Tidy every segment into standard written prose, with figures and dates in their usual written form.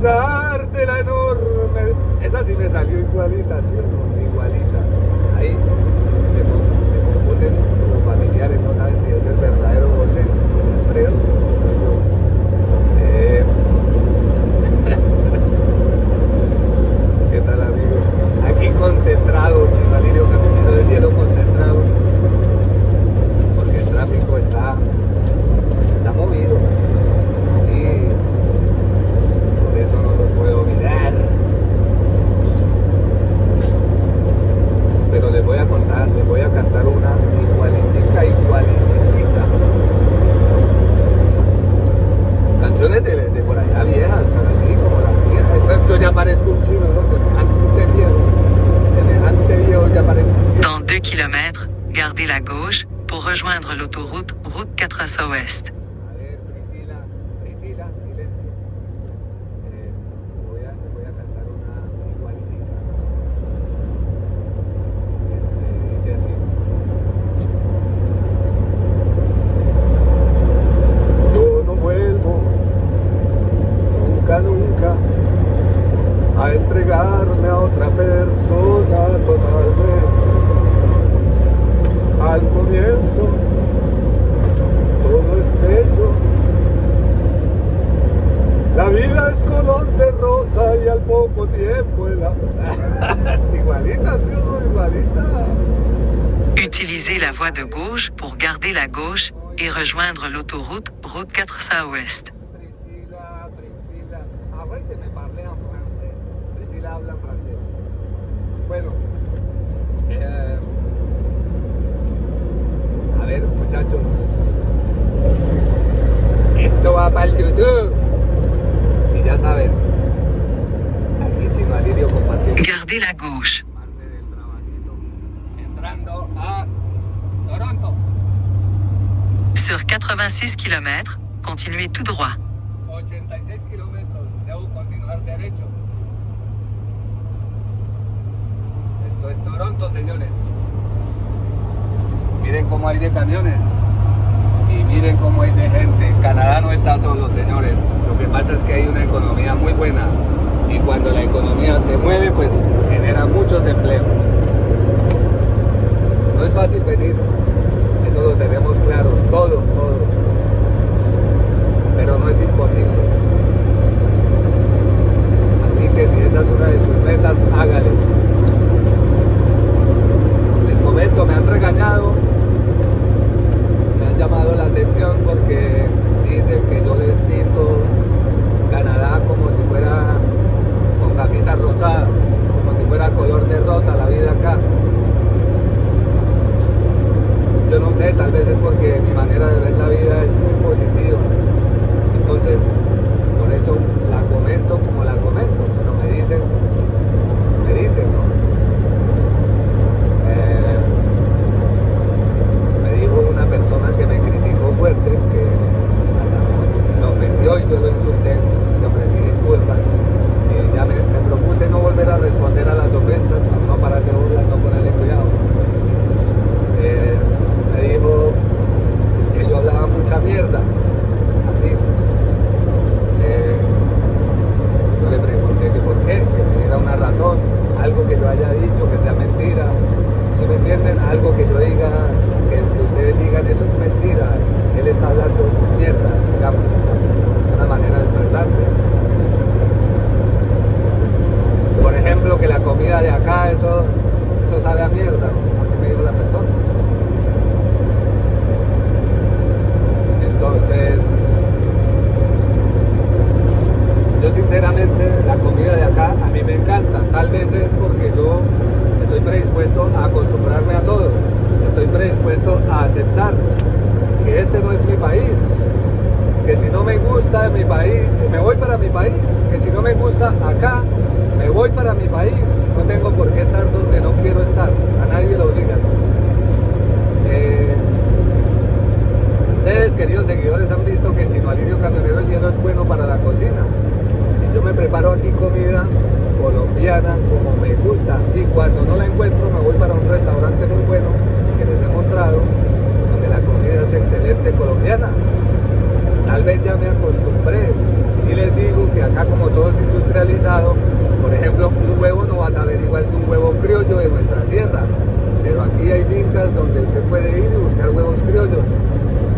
pesar de la enorme... Esa sí me salió igualita, ¿sí o no? Igualita. Ahí se confunden los familiares, no saben si es el verdadero José Alfredo. ¿Qué tal, amigos? Aquí concentrado, Chino Alirio Caminero del Hielo concentrado, porque el tráfico está movido y por eso no lo puedo mirar. Pero les voy a contar, les voy a cantar una igualitica. Canciones de por allá viejas, así como las viejas. Yo ya parezco un chino, ¿no? Semejante viejo, ya parezco un chino. Dans 2 km, gardez la gauche pour rejoindre l'autoroute Route 4 à Ouest. A ver, Priscila, silencio. Les voy a cantar una igualitica. Dice así. Yo no vuelvo nunca a entregarme a otra persona totalmente. Al comienzo todo es bello, la vida es color de rosa y al poco tiempo el amor. Igualita, sí o no, igualita. Utilisez la voie de gauche pour garder la gauche et rejoindre l'autoroute Route 4 à Ouest. Priscila, ahorita me parlé en francés. Priscila habla en francés. Bueno, a ver, muchachos, esto va para el YouTube. Y ya saben, aquí Chino Alirio compartiendo. Gardez la gauche. Parte del trabajito. Entrando a Toronto. Sur 86 km, continuez tout droit. 86 kilómetros, debo continuar derecho. Esto es Toronto, señores. Miren cómo hay de camiones y miren cómo hay de gente. Canadá no está solo, señores. Lo que pasa es que hay una economía muy buena y cuando la economía se mueve, pues genera muchos empleos. No es fácil venir, eso lo tenemos claro, todos. Pero no es imposible. Así que si esa es una de sus metas, hágale. Les comento, me han regañado, me han llamado la atención porque dicen que yo les pinto Canadá como si fuera con gafitas rosadas, como si fuera color de rosa la vida acá. Yo no sé, tal vez es porque mi manera de ver la vida es muy positiva. Entonces, por eso la comento como la comento, pero me dicen, ¿no? Me dijo una persona que me criticó fuerte, que hasta me ofendió y yo lo insulté, le ofrecí disculpas. Y ya me propuse no volver a responder a las ofensas, no parar de burlas, no ponerle cuidado. Me dijo que yo hablaba mucha mierda, así. Yo le pregunté que por qué, que me diera una razón, algo que yo haya dicho, que sea mentira. Si me entienden, algo que yo diga, que ustedes digan eso es mentira, él está hablando mierda, digamos, así es una manera de expresarse. Por ejemplo, que la comida de acá, eso sabe a mierda, así me dijo la persona. Entonces, yo sinceramente la comida de acá a mí me encanta. Tal vez es porque yo estoy predispuesto a acostumbrarme a todo. Estoy predispuesto a aceptar que este no es mi país. Que si no me gusta mi país, me voy para mi país. Que si no me gusta acá, me voy para mi país. No tengo por qué estar donde no quiero estar. A nadie lo obligan. Ustedes, queridos seguidores, han visto que Chino Alirio Camionero del Hielo es bueno para la cocina. Yo me preparo aquí comida colombiana como me gusta y cuando no la encuentro me voy para un restaurante muy bueno que les he mostrado, donde la comida es excelente colombiana. Tal vez ya me acostumbré, sí les digo que acá, como todo es industrializado, por ejemplo, un huevo no va a saber igual que un huevo criollo de nuestra tierra, pero aquí hay fincas donde usted puede ir y buscar huevos criollos.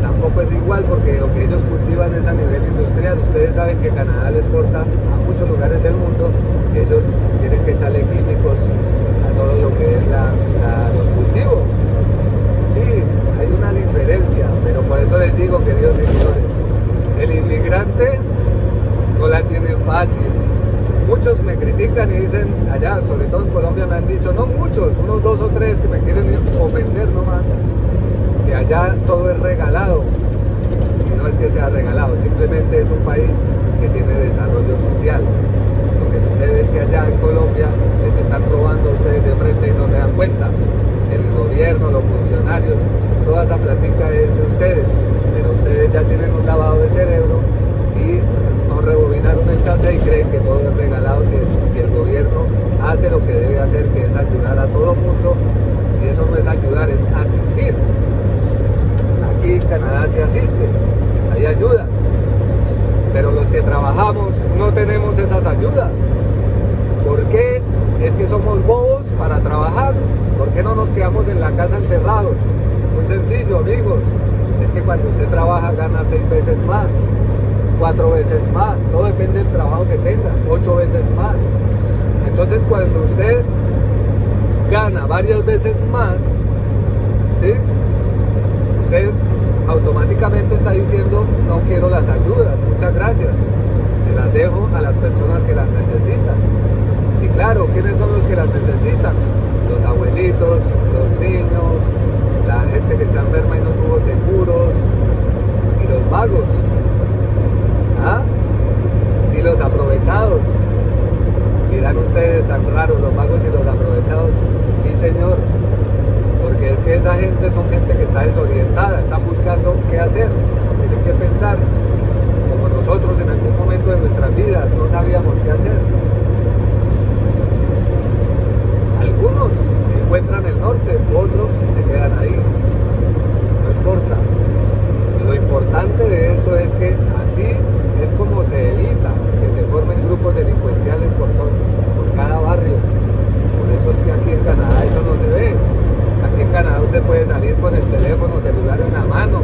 Tampoco es igual, porque lo que ellos cultivan es a nivel industrial. Ustedes saben que Canadá le exporta a muchos lugares del mundo, que ellos tienen que echarle químicos a todo lo que es los cultivos. Sí, hay una diferencia, pero por eso les digo, queridos seguidores, el inmigrante no la tiene fácil. Muchos me critican y dicen, allá, sobre todo en Colombia, me han dicho, no muchos, unos 2 o 3 que me quieren ofender nomás, que allá todo es regalado. Y no es que sea regalado, simplemente es un país que tiene desarrollo social. Lo que sucede es que allá en Colombia les están robando a ustedes de frente y no se dan cuenta. El gobierno, los funcionarios, toda esa plática es de ustedes, pero ustedes ya tienen un lavado de cerebro y no rebobinaron el cassette y creen que todo es regalado si el gobierno hace lo que debe hacer, que es ayudar a todo el mundo. Y eso no es ayudar, es asistir. Aquí en Canadá se asiste, hay ayudas, pero los que trabajamos no tenemos esas ayudas. ¿Por qué? Es que somos bobos para trabajar. ¿Por qué no nos quedamos en la casa encerrados? Muy sencillo, amigos, es que cuando usted trabaja gana 6 veces más, 4 veces más, todo depende del trabajo que tenga, 8 veces más. Entonces cuando usted gana varias veces más, ¿sí?, usted automáticamente está diciendo, no quiero las ayudas, muchas gracias, se las dejo a las personas que las necesitan. Y claro, ¿quiénes son los que las necesitan? Los abuelitos, los niños, la gente que está enferma y no tuvo seguros, y los vagos, ¿ah?, y los aprovechados. Dirán ustedes, tan raros los vagos y los aprovechados. Sí, señor, porque es que esa gente son gente que está desorientada, están buscando qué hacer, tienen que pensar, como nosotros en algún momento de nuestras vidas no sabíamos qué hacer. Algunos encuentran el norte, otros se quedan ahí, no importa. Lo importante de esto es que así es como se evita que se formen grupos delincuenciales por cada barrio. Por eso es que aquí en Canadá eso no se ve. Aquí en Canadá usted puede salir con el teléfono celular en la mano,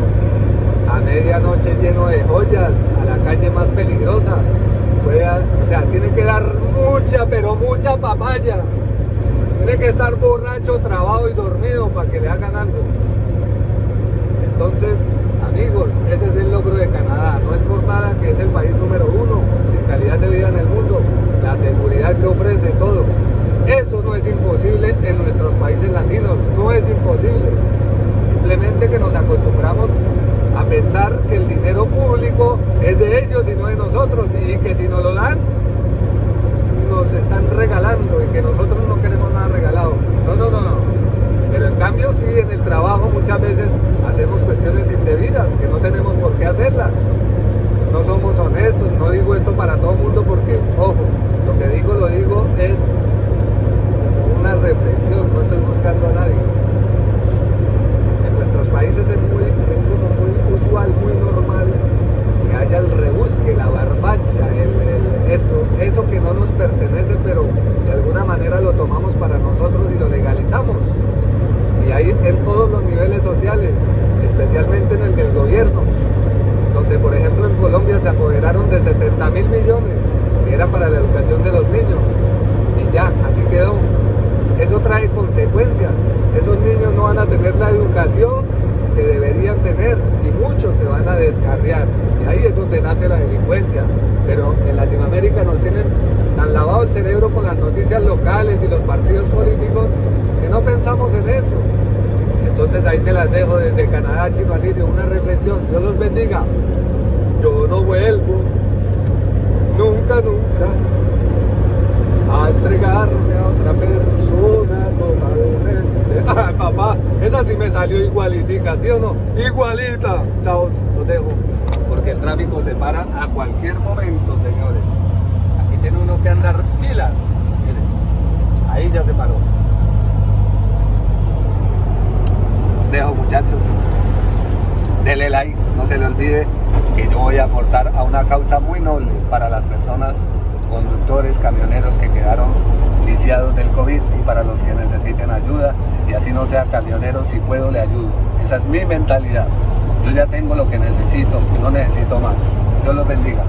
a medianoche lleno de joyas, a la calle más peligrosa. O sea, tiene que dar mucha, pero mucha papaya. Tiene que estar borracho, trabado y dormido para que le hagan algo. Entonces, amigos, ese es el logro de Canadá. No es por nada que es el país número 1 en calidad de vida en el mundo, la seguridad que ofrece, todo. Eso no es imposible en nuestros países latinos, no es imposible. Simplemente que nos acostumbramos a pensar que el dinero público es de ellos y no de nosotros, y que si nos lo dan, nos están regalando, y que nosotros no queremos nada regalado. No. Pero en cambio sí, en el trabajo muchas veces hacemos cuestiones indebidas que no tenemos por qué hacerlas. No somos honestos. No digo esto para todo el mundo porque, ojo, lo que digo lo digo es una reflexión, no estoy buscando a nadie. En nuestros países es como muy usual, muy normal que haya el rebusque, la barbacha, eso que no nos pertenece, pero de alguna manera lo tomamos para nosotros y lo legalizamos. Y ahí en todos los niveles sociales, especialmente en el del gobierno, donde por ejemplo en Colombia se apoderaron de 70.000 millones que era para la educación de los niños, y ya, así quedó. Eso trae consecuencias. Esos niños no van a tener la educación que deberían tener, y muchos se van a descarriar, y ahí es donde nace la delincuencia. Pero en Latinoamérica nos tienen tan lavado el cerebro con las noticias locales y los partidos políticos que no pensamos en eso. Entonces ahí se las dejo desde Canadá, Chino Alirio, una reflexión. Dios los bendiga. Yo no vuelvo nunca a entregarme a otra persona totalmente. Ay, papá, esa sí me salió igualitica, ¿sí o no? Igualita. Chao, los dejo, porque el tráfico se para a cualquier momento, señores. Aquí tiene uno que andar pilas. Miren, ahí ya se paró. Dejo, muchachos. Dele like, no se le olvide que yo voy a aportar a una causa muy noble para las personas, conductores, camioneros que quedaron lisiados del COVID y para los que necesiten ayuda, y así no sea camionero, si puedo le ayudo. Esa es mi mentalidad. Yo ya tengo lo que necesito, no necesito más. Dios los bendiga.